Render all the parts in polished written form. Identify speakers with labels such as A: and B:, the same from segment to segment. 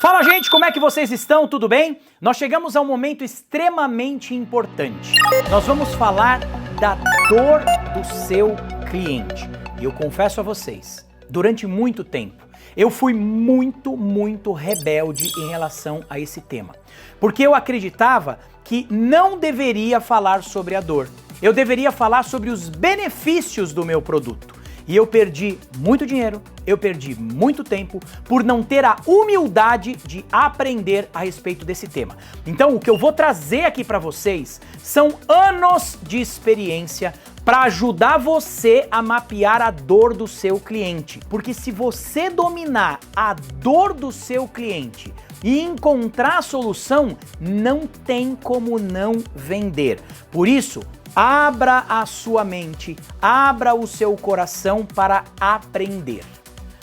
A: Fala, gente, como é que vocês estão? Tudo bem? Nós chegamos a um momento extremamente importante. Nós vamos falar da dor do seu cliente. E eu confesso a vocês, durante muito tempo, eu fui muito rebelde em relação a esse tema. Porque eu acreditava que não deveria falar sobre a dor. Eu deveria falar sobre os benefícios do meu produto. E eu perdi muito dinheiro, eu perdi muito tempo por não ter a humildade de aprender a respeito desse tema. Então, o que eu vou trazer aqui para vocês são anos de experiência para ajudar você a mapear a dor do seu cliente. Porque se você dominar a dor do seu cliente e encontrar a solução, não tem como não vender. Por isso, abra a sua mente, abra o seu coração para aprender.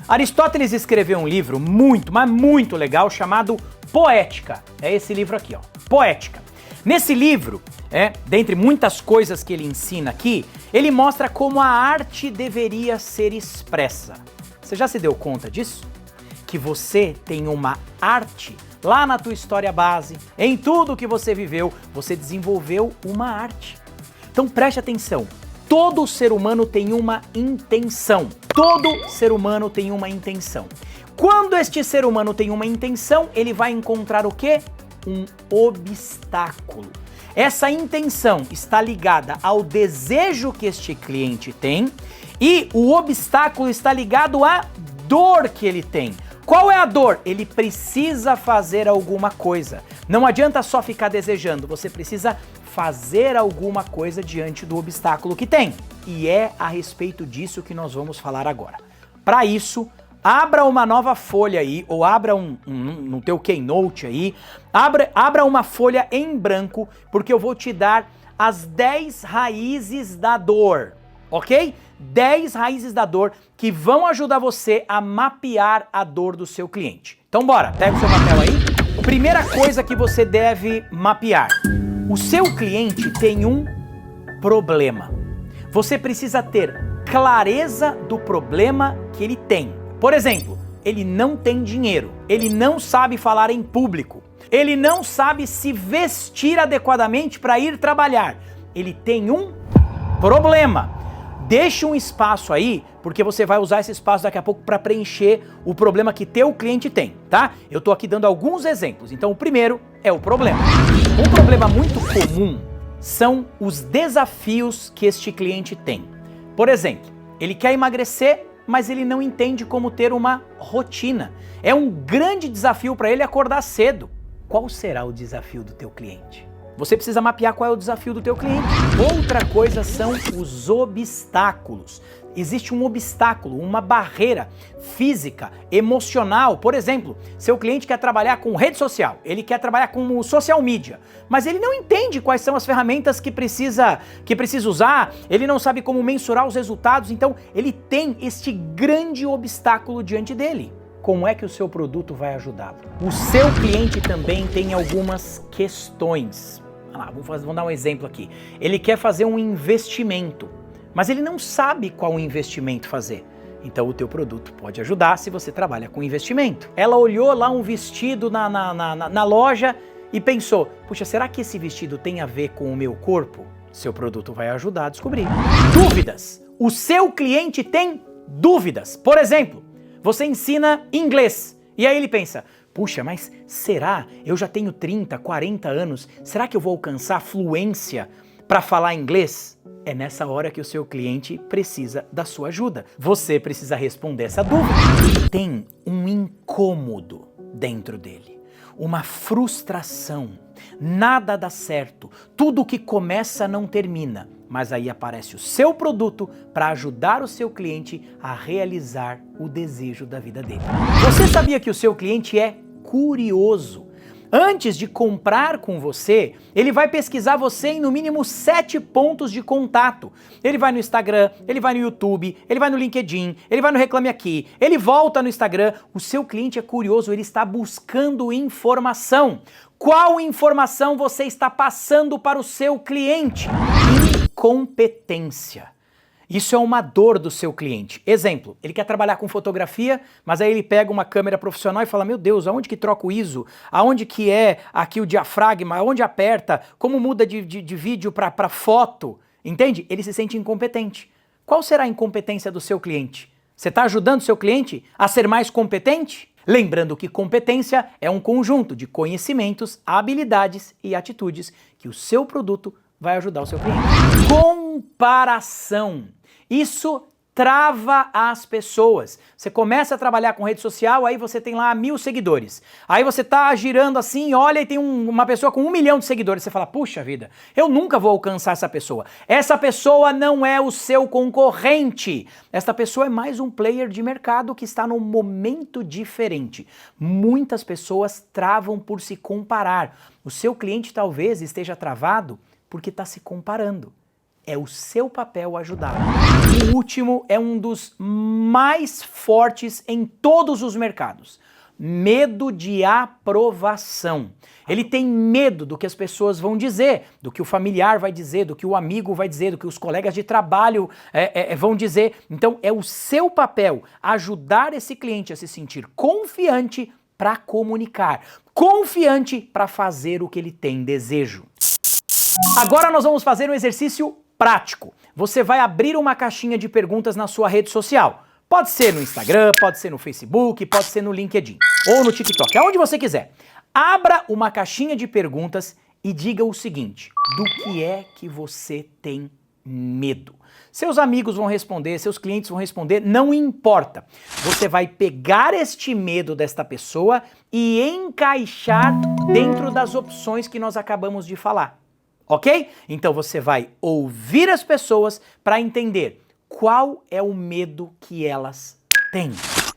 A: Aristóteles escreveu um livro muito legal chamado Poética. É esse livro aqui, ó, Poética. Nesse livro, dentre muitas coisas que ele ensina aqui, ele mostra como a arte deveria ser expressa. Você já se deu conta disso? Que você tem uma arte lá na tua história base, em tudo que você viveu, você desenvolveu uma arte. Então preste atenção, todo ser humano tem uma intenção. Todo ser humano tem uma intenção. Quando este ser humano tem uma intenção, ele vai encontrar o quê? Um obstáculo. Essa intenção está ligada ao desejo que este cliente tem e o obstáculo está ligado à dor que ele tem. Qual é a dor? Ele precisa fazer alguma coisa. Não adianta só ficar desejando, você precisa fazer alguma coisa diante do obstáculo que tem. E é a respeito disso que nós vamos falar agora. Para isso, abra uma nova folha aí, ou abra no teu Keynote aí, abra uma folha em branco, porque eu vou te dar as 10 raízes da dor, ok? 10 raízes da dor que vão ajudar você a mapear a dor do seu cliente. Então bora, pega o seu papel aí. Primeira coisa que você deve mapear. O seu cliente tem um problema. Você precisa ter clareza do problema que ele tem. Por exemplo, ele não tem dinheiro, ele não sabe falar em público, ele não sabe se vestir adequadamente para ir trabalhar. Ele tem um problema. Deixe um espaço aí, porque você vai usar esse espaço daqui a pouco para preencher o problema que teu cliente tem, tá? Eu tô aqui dando alguns exemplos. Então, o primeiro é o problema. Um problema muito comum são os desafios que este cliente tem. Por exemplo, ele quer emagrecer, mas ele não entende como ter uma rotina. É um grande desafio para ele acordar cedo. Qual será o desafio do teu cliente? Você precisa mapear qual é o desafio do teu cliente. Outra coisa são os obstáculos. Existe um obstáculo, uma barreira física, emocional. Por exemplo, seu cliente quer trabalhar com rede social, ele quer trabalhar com social media, mas ele não entende quais são as ferramentas que precisa usar, ele não sabe como mensurar os resultados, então ele tem este grande obstáculo diante dele. Como é que o seu produto vai ajudá-lo? O seu cliente também tem algumas questões. Vamos dar um exemplo aqui. Ele quer fazer um investimento, mas ele não sabe qual investimento fazer. Então o teu produto pode ajudar se você trabalha com investimento. Ela olhou lá um vestido na loja e pensou, puxa, será que esse vestido tem a ver com o meu corpo? Seu produto vai ajudar a descobrir. Dúvidas. O seu cliente tem dúvidas. Por exemplo, você ensina inglês e aí ele pensa, puxa, mas será? Eu já tenho 30, 40 anos, será que eu vou alcançar fluência para falar inglês? É nessa hora que o seu cliente precisa da sua ajuda. Você precisa responder essa dúvida. Ele tem um incômodo dentro dele, uma frustração. Nada dá certo, tudo que começa não termina. Mas aí aparece o seu produto para ajudar o seu cliente a realizar o desejo da vida dele. Você sabia que o seu cliente é curioso? Antes de comprar com você, ele vai pesquisar você em no mínimo 7 pontos de contato. Ele vai no Instagram, ele vai no YouTube, ele vai no LinkedIn, ele vai no Reclame Aqui, ele volta no Instagram. O seu cliente é curioso, ele está buscando informação. Qual informação você está passando para o seu cliente? Incompetência. Isso é uma dor do seu cliente. Exemplo, ele quer trabalhar com fotografia, mas aí ele pega uma câmera profissional e fala, meu Deus, aonde que troca o ISO? Aonde que é aqui o diafragma? Aonde aperta? Como muda de vídeo para foto? Entende? Ele se sente incompetente. Qual será a incompetência do seu cliente? Você está ajudando o seu cliente a ser mais competente? Lembrando que competência é um conjunto de conhecimentos, habilidades e atitudes que o seu produto vai ajudar o seu cliente. Comparação. Isso trava as pessoas. Você começa a trabalhar com rede social, aí você tem lá 1000 seguidores. Aí você tá girando assim, olha e tem uma pessoa com 1 milhão de seguidores. Você fala, puxa vida, eu nunca vou alcançar essa pessoa. Essa pessoa não é o seu concorrente. Esta pessoa é mais um player de mercado que está num momento diferente. Muitas pessoas travam por se comparar. O seu cliente talvez esteja travado porque está se comparando. É o seu papel ajudar. O último é um dos mais fortes em todos os mercados. Medo de aprovação. Ele tem medo do que as pessoas vão dizer, do que o familiar vai dizer, do que o amigo vai dizer, do que os colegas de trabalho vão dizer. Então é o seu papel ajudar esse cliente a se sentir confiante para comunicar, confiante para fazer o que ele tem desejo. Agora nós vamos fazer um exercício prático. Você vai abrir uma caixinha de perguntas na sua rede social. Pode ser no Instagram, pode ser no Facebook, pode ser no LinkedIn ou no TikTok, aonde você quiser. Abra uma caixinha de perguntas e diga o seguinte: do que é que você tem medo? Seus amigos vão responder, seus clientes vão responder, não importa. Você vai pegar este medo desta pessoa e encaixar dentro das opções que nós acabamos de falar. Ok? Então você vai ouvir as pessoas para entender qual é o medo que elas têm.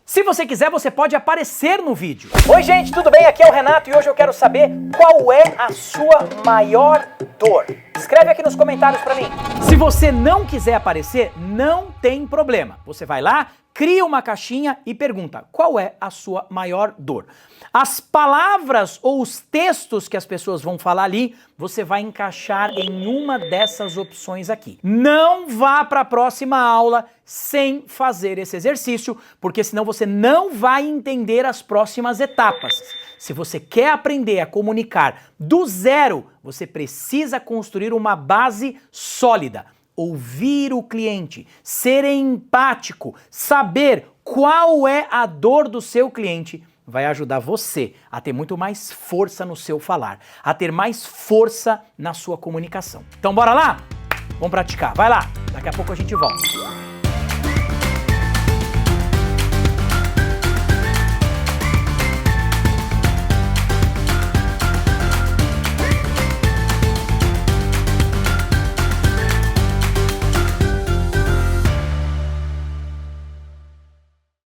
A: Se você quiser, você pode aparecer no vídeo. Oi gente, tudo bem? Aqui é o Renato e hoje eu quero saber qual é a sua maior dor. Escreve aqui nos comentários para mim. Se você não quiser aparecer, não tem problema. Você vai lá, cria uma caixinha e pergunta qual é a sua maior dor. As palavras ou os textos que as pessoas vão falar ali, você vai encaixar em uma dessas opções aqui. Não vá para a próxima aula sem fazer esse exercício, porque senão você não vai entender as próximas etapas. Se você quer aprender a comunicar do zero, você precisa construir uma base sólida. Ouvir o cliente, ser empático, saber qual é a dor do seu cliente vai ajudar você a ter muito mais força no seu falar, a ter mais força na sua comunicação. Então bora lá? Vamos praticar, vai lá, daqui a pouco a gente volta.